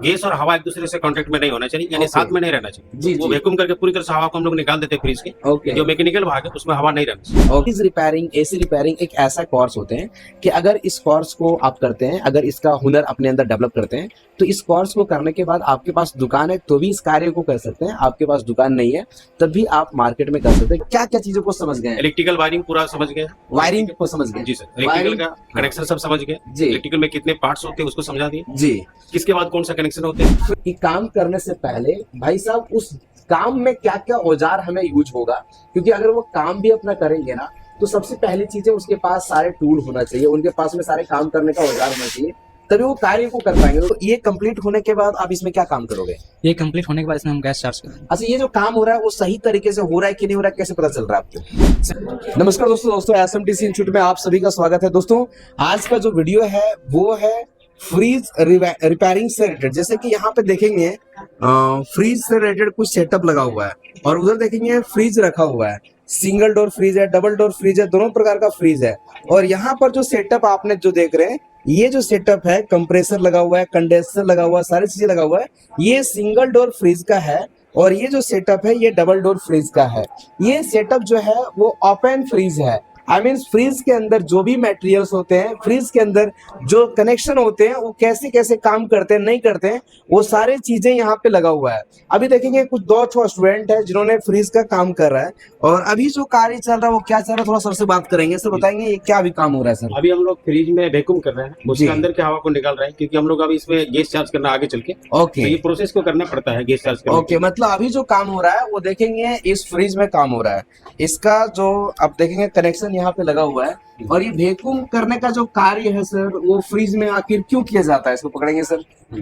Gas और हवा एक दूसरे से कांटेक्ट में नहीं होना चाहिए, यानी Okay. साथ में नहीं रहना चाहिए। जी, वो जी। वैक्यूम करके पूरी तरह से हवा को हम लोग निकाल देते हैं फ्रिज के। ओके। जो मैकेनिकल भाग है उसमें हवा नहीं रहना चाहिए। फ्रिज रिपेयरिंग, एसी रिपेयरिंग एक ऐसा कोर्स होते हैं कि अगर इस कोर्स को आप करते हैं, अगर इसका हुनर अपने अंदर डेवलप करते हैं, तो इस कोर्स को करने के बाद आपके पास दुकान है तो भी इस कार्य को कर सकते हैं। आपके पास दुकान नहीं है तब भी आप मार्केट में कर सकते हैं। क्या क्या चीजों को समझ गए हैं? इलेक्ट्रिकल वायरिंग पूरा समझ गए, वायरिंग को समझ गए? जी सर। इलेक्ट्रिकल वायरिंग- का कनेक्शन सब समझ गए, जी। इलेक्ट्रिकल में कितने पार्ट्स होते हैं उसको समझा दिए, जी। किसके बाद कौन सा कनेक्शन होते हैं। कि काम करने से पहले भाई साहब उस काम में क्या क्या औजार हमें यूज होगा, क्योंकि अगर वो काम भी अपना करेंगे ना तो सबसे पहली चीज है उसके पास सारे टूल होना चाहिए, उनके पास में सारे काम करने का औजार होना चाहिए, तभी वो कार्य को कर पाएंगे। तो ये कंप्लीट होने के बाद आप इसमें क्या काम करोगे? ये कंप्लीट होने के बाद इसमें हम गैस चार्ज करेंगे। अच्छा, ये जो काम हो रहा है वो सही तरीके से हो रहा है कि नहीं हो रहा है, कैसे पता चल रहा है आपको? नमस्कार दोस्तों, एसएमटीसी इंस्टीट्यूट में आप सभी का स्वागत है। दोस्तों, आज का जो वीडियो है वो है फ्रीज रिपेयरिंग से रिलेटेड। जैसे कि यहाँ पे देखेंगे फ्रीज से रिलेटेड कुछ सेटअप लगा हुआ है और उधर देखेंगे फ्रीज रखा हुआ है। सिंगल डोर फ्रीज है, डबल डोर फ्रीज है, दोनों प्रकार का फ्रीज है। और यहाँ पर जो सेटअप आपने जो देख रहे हैं, ये जो सेटअप है, कंप्रेसर लगा हुआ है, कंडेंसर लगा हुआ है, सारी चीजें लगा हुआ है, ये सिंगल डोर फ्रीज का है। और ये जो सेटअप है ये डबल डोर फ्रीज का है। ये सेटअप जो है वो ओपन फ्रीज है। आई मीन फ्रीज के अंदर जो भी मटेरियल्स होते हैं, फ्रीज के अंदर जो कनेक्शन होते हैं, वो कैसे कैसे काम करते हैं, नहीं करते हैं, वो सारी चीजें यहाँ पे लगा हुआ है। अभी देखेंगे कुछ दो स्टूडेंट है जिन्होंने फ्रीज का काम कर रहा है और अभी जो कार्य चल रहा है वो क्या चल रहा है, थोड़ा सर से बात करेंगे। सर बताएंगे ये क्या अभी काम हो रहा है सर? अभी हम लोग फ्रिज में वैक्यूम कर रहे हैं, जी। उसके अंदर की हवा को निकाल रहे हैं, क्योंकि हम लोग अभी इसमें गैस चार्ज करना आगे चल के, तो ओके ये प्रोसेस को करना पड़ता है गैस चार्ज करने ओके, मतलब अभी जो काम हो रहा है वो देखेंगे इस फ्रिज में काम हो रहा है। इसका जो आप देखेंगे कनेक्शन यहाँ पे लगा हुआ है और ये वैक्यूम करने का जो कार्य है सर, वो फ्रिज में आखिर क्यों किया जाता है? इसको पकड़ेंगे सर। के।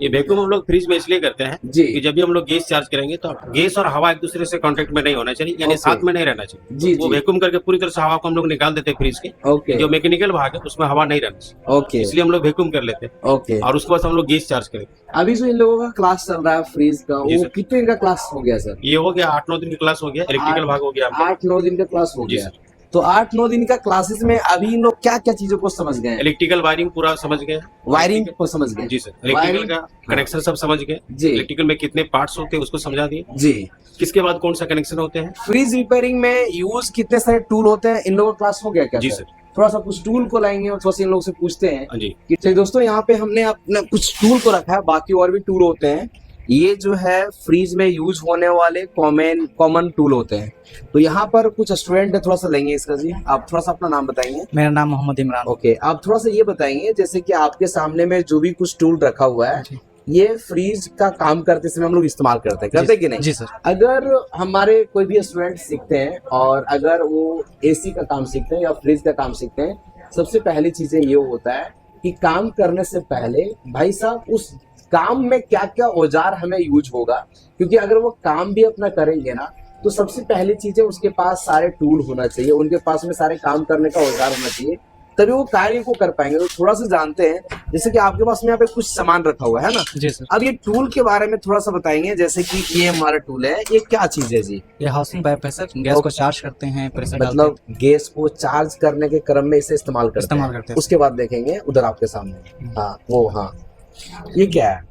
ये वैक्यूम हम लोग फ्रिज में इसलिए करते हैं जी। कि जब भी हम लोग गैस चार्ज करेंगे तो गैस और हवा एक दूसरे से कांटेक्ट में नहीं होना चाहिए, यानी Okay. साथ में नहीं रहना चाहिए। जी, वो जी। वैक्यूम करके पूरी तरह से हवा को हम लोग निकाल देते हैं फ्रिज के। ओके जो मैकेनिकल भाग है उसमें हवा नहीं रहना चाहिए, ओके इसलिए हम लोग वैक्यूम कर लेते हैं ओके। और उसके बाद हम लोग गैस चार्ज करेंगे। अभी जो इन लोगों का क्लास चल रहा है फ्रीज का, जी वो सर। कितने दिन का क्लास हो गया सर? ये हो गया 8-9 दिन का क्लास हो गया, इलेक्ट्रिकल भाग हो गया हम लोग। 8-9 दिन का क्लास हो जी गया। सर। तो 8-9 दिन का क्लासेस में अभी इन लोग क्या क्या चीजों को समझ गए हैं? इलेक्ट्रिकल वायरिंग पूरा समझ गए, वायरिंग को समझ गए? जी सर। इलेक्ट्रिकल वायरिंग- का कनेक्शन सब समझ गए, जी। इलेक्ट्रिकल में कितने पार्ट्स होते हैं उसको समझा दिए, जी। किसके बाद कौन सा कनेक्शन होते हैं। फ्रीज रिपेयरिंग में यूज कितने सारे टूल होते हैं, इन लोगों का क्लास हो गया क्या जी सर? सर। थोड़ा सा कुछ टूल को लाएंगे और थोड़ा सा इन लोगों से पूछते हैं हाँ जी। कि चलिए दोस्तों, यहाँ पे हमने अपना कुछ टूल को रखा है, बाकी और भी टूल होते हैं। ये जो है फ्रीज में यूज होने वाले कॉमन टूल होते हैं। तो यहाँ पर कुछ स्टूडेंट थोड़ा सा लेंगे इसका। जी, आप थोड़ा सा अपना नाम बताएंगे। मेरा नाम मोहम्मद इमरान। ओके, आप थोड़ा सा ये बताएंगे, जैसे कि आपके सामने में जो भी कुछ टूल रखा हुआ है, ये फ्रीज का काम करते समय हम लोग इस्तेमाल करते कि नहीं? जी सर। अगर हमारे कोई भी स्टूडेंट सीखते हैं और अगर वो एसी का काम सीखते हैं या फ्रिज का काम सीखते हैं, सबसे पहली चीजें ये होता है कि काम करने से पहले भाई साहब उस काम में क्या क्या औजार हमें यूज होगा, क्योंकि अगर वो काम भी अपना करेंगे ना तो सबसे पहली चीज है उसके पास सारे टूल होना चाहिए, उनके पास में सारे काम करने का औजार होना चाहिए, तभी वो कार्य को कर पाएंगे। तो थोड़ा सा जानते हैं, जैसे कि आपके पास में यहाँ पे कुछ सामान रखा हुआ है ना। जी सर। अब ये टूल के बारे में थोड़ा सा बताएंगे, जैसे कि ये हमारा टूल है, ये क्या चीज है जी? ये हाउसिंग पाइप है सर, गैस को चार्ज करते हैं, प्रेशर डालते मतलब गैस को चार्ज करने के क्रम में इसे इस्तेमाल करते हैं। हैं। उसके बाद देखेंगे उधर आपके सामने, हाँ वो, हाँ ये क्या है?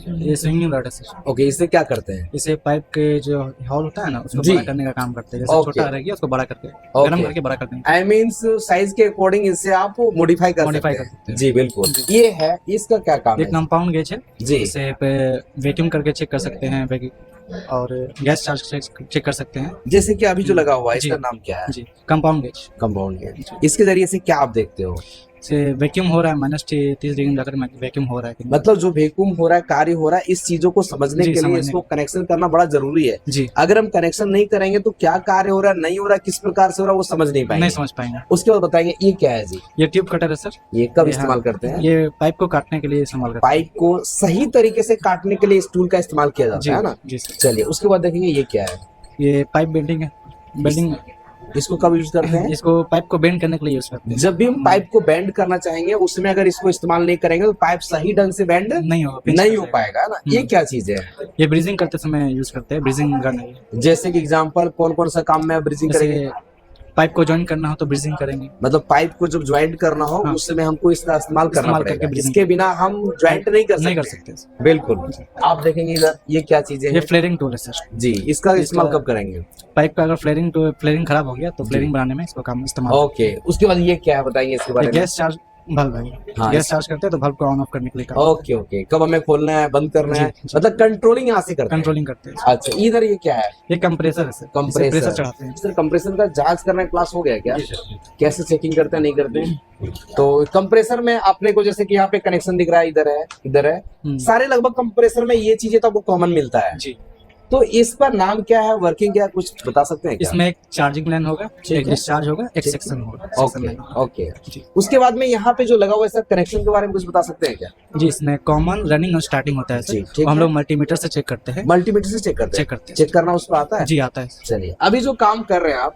ये स्विंगिंग रॉड है सर। ओके, इसे क्या करते हैं? इसे पाइप के जो हॉल होता है ना उसको जी। बड़ा करने का काम करते हैं। जैसे ओके। छोटा रहेगी उसको बड़ा करके ओके। गर्म करके बड़ा करते हैं। आई मीन्स साइज के अकॉर्डिंग इसे आप मॉडिफाई कर Modify सकते कर सकते हैं। हैं। जी बिल्कुल। ये है, इसका क्या काम ये है? कंपाउंड गेज है। जी। इसे वैक्यूम करके चेक कर सकते हैं और गैस चार्ज चेक कर सकते हैं। जैसे कि अभी जो लगा हुआ है, जी। इसका नाम क्या है? जी, कंपाउंड गेज। Compound gauge. इसके जरिए से क्या आप देखते हो? से वैक्यूम हो रहा है -30 डिग्री में जाकर वैक्यूम हो रहा है कि नहीं। मतलब जो वैक्यूम हो रहा है, कार्य हो रहा है, इस चीजों को समझने जी, के लिए समझने। इसको कनेक्शन करना बड़ा जरूरी है। जी, अगर हम कनेक्शन नहीं करेंगे तो क्या कार्य हो रहा है, नहीं हो रहा है, किस प्रकार से हो रहा है, वो समझ नहीं पाएंगे। नहीं समझ पाएंगे। उसके बाद बताएंगे ये क्या है जी? ये ट्यूब कटर है सर। ये कब ये इस्तेमाल हाँ, करते हैं? ये पाइप को काटने के लिए इस्तेमाल करते पाइप को सही तरीके से काटने के लिए इस टूल का इस्तेमाल किया हैं। जाता है ना। जी सर। चलिए उसके बाद देखेंगे ये क्या है? ये पाइप बेल्डिंग है। बेल्डिंग इसको कब यूज करते हैं? इसको पाइप को बेंड करने के लिए यूज करते हैं। जब भी हम पाइप को बेंड करना चाहेंगे, उसमें अगर इसको इस्तेमाल नहीं करेंगे तो पाइप सही ढंग से बेंड नहीं होगा, pinch नहीं कर हो पाएगा ना। ये क्या चीज है? ये ब्रीजिंग करते समय यूज करते हैं। ब्रीजिंग गन है ये। जैसे कि एग्जांपल कौन कौन सा काम में ब्रीजिंग करेंगे? जैसे पाइप को ज्वाइन करना हो तो ब्रीजिंग करेंगे। मतलब पाइप को जब ज्वाइंट करना हो हाँ। उस समय हमको इसका इस्तेमाल करना इस्तेमाल पड़ेगा, करके इसके बिना हम ज्वाइंट नहीं कर सकते। बिल्कुल। आप देखेंगे इधर ये क्या चीजें ये हैं फ्लेयरिंग टूल है सर। जी, इसका इस्तेमाल कब करेंगे? पाइप का अगर फ्लेयरिंग खराब हो गया तो फ्लेयरिंग बनाने में इसको काम इस्तेमाल। ओके, उसके बाद ये क्या है बताइए इसके बारे में? गैस चार्ज बल्ब है। हाँ, गैस चार्ज करते हैं तो बल्ब को ऑन ऑफ करने के लिए ओके ओके, कब हमें खोलना है बंद करना है, जी। मतलब कंट्रोलिंग यहाँ से करते हैं। कंट्रोलिंग करते हैं। अच्छा, इधर ये क्या है? ये कंप्रेसर है सर। प्रेशर कंप्रेसर चढ़ाते हैं। सर, कंप्रेसर का जांच करने का क्लास हो गया क्या? जी सर। कैसे चेकिंग करते हैं नहीं करते हैं? तो कंप्रेसर में अपने को जैसे कि यहाँ पे कनेक्शन दिख रहा है, इधर है सारे लगभग कंप्रेसर में ये चीजें तो आपको कॉमन मिलता है जी। तो इसका नाम क्या है, वर्किंग क्या है, कुछ बता सकते हैं क्या? इसमें एक चार्जिंग लाइन होगा, ठीक एक है। डिस्चार्ज होगा, एक ठीक है। सेक्शन होगा। Section okay line. ओके, जी। उसके बाद में यहाँ पे जो लगा हुआ है सर कनेक्शन के बारे में कुछ बता सकते हैं क्या? जी, इसमें कॉमन रनिंग और स्टार्टिंग होता है जी, सर। ठीक वो हम है। लोग मल्टीमीटर से चेक करते हैं। मल्टीमीटर से चेक करते हैं? चेक करते हैं। चेक करना उस पर आता है? जी आता है। चलिए, अभी जो काम कर रहे हैं आप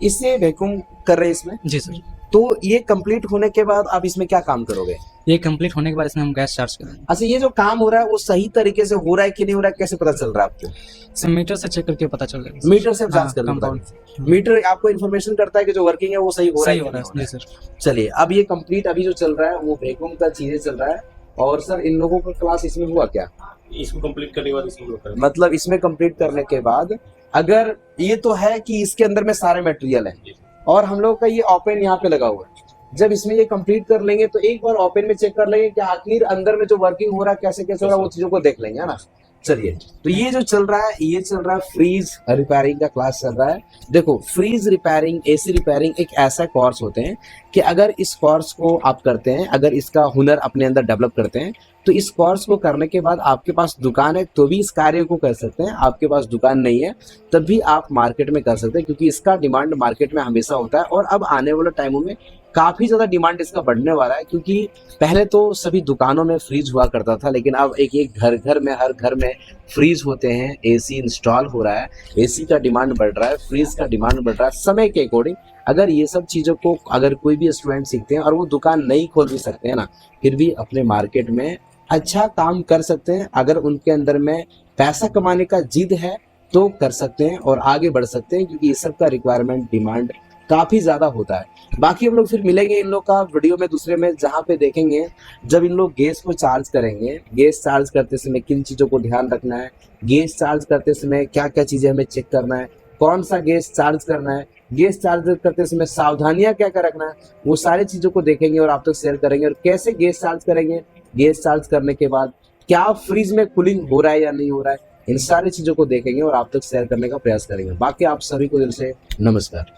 इससे वैक्यूम कर रहे हैं इसमें, जी सर। तो ये कंप्लीट होने के बाद आप इसमें क्या काम करोगे? ये कंप्लीट होने के बाद इसमें हम गैस चार्ज करेंगे। अच्छा, ये जो काम हो रहा है वो सही तरीके से हो रहा है कि नहीं हो रहा है, कैसे पता चल रहा है आपको? इसमें मीटर से चेक करके पता चल जाएगा। मीटर से आप जांच हाँ, कर कंपाउंड। मीटर आपको इन्फॉर्मेशन करता है कि जो वर्किंग है वो सही हो रहा है सही कि हो रहा नहीं हो है। रहा जी सर। है। चलिए, अब ये कंप्लीट अभी जो चल रहा है वो वैक्यूम का चीजें चल रहा है। और सर इन लोगों का क्लास इसमें हुआ क्या? इसको कंप्लीट करने के बाद इसको लोग करेंगे। मतलब इसमें कंप्लीट करने के बाद अगर ये तो है कि इसके अंदर में सारे मटेरियल है और हम लोग का ये ओपन यहाँ पे लगा हुआ है, जब इसमें ये कंप्लीट कर लेंगे तो एक बार ओपन में चेक कर लेंगे कि आखिर अंदर में जो वर्किंग हो रहा है कैसे कैसे हो रहा है, वो चीजों को देख लेंगे, है ना। चलिए, तो ये जो चल रहा है ये चल रहा है फ्रीज रिपेयरिंग का क्लास चल रहा है। देखो, फ्रीज रिपेयरिंग, एसी रिपेयरिंग एक ऐसा कोर्स होते हैं कि अगर इस कोर्स को आप करते हैं, अगर इसका हुनर अपने अंदर डेवलप करते हैं, तो इस कोर्स को करने के बाद आपके पास दुकान है तो भी इस कार्य को कर सकते हैं, आपके पास दुकान नहीं है तब भी आप मार्केट में कर सकते हैं, क्योंकि इसका डिमांड मार्केट में हमेशा होता है। और अब आने वाले टाइमों में काफी ज्यादा डिमांड इसका बढ़ने वाला है, क्योंकि पहले तो सभी दुकानों में फ्रीज हुआ करता था, लेकिन अब एक घर घर में, हर घर में फ्रीज होते हैं, एसी इंस्टॉल हो रहा है, एसी का डिमांड बढ़ रहा है, फ्रीज का डिमांड बढ़ रहा है। समय के अकॉर्डिंग अगर ये सब चीजों को अगर कोई भी स्टूडेंट सीखते हैं और वो दुकान नहीं खोल भी सकते हैं ना, फिर भी अपने मार्केट में अच्छा काम कर सकते हैं। अगर उनके अंदर में पैसा कमाने का जिद है तो कर सकते हैं और आगे बढ़ सकते हैं, क्योंकि इस सब का रिक्वायरमेंट, डिमांड काफी ज्यादा होता है। बाकी हम लोग फिर मिलेंगे इन लोग का वीडियो में दूसरे में, जहाँ पे देखेंगे जब इन लोग गैस को चार्ज करेंगे, गैस चार्ज करते समय किन चीजों को ध्यान रखना है, गैस चार्ज करते समय क्या क्या चीजें हमें चेक करना है, कौन सा गैस चार्ज करना है, गैस चार्ज करते समय सावधानियां क्या क्या रखना है, वो सारी चीजों को देखेंगे और आप तक शेयर करेंगे। और कैसे गैस चार्ज करेंगे, गैस चार्ज करने के बाद क्या फ्रिज में कूलिंग हो रहा है या नहीं हो रहा है, इन सारी चीजों को देखेंगे और आप तक शेयर करने का प्रयास करेंगे। बाकी आप सभी को दिल से नमस्कार।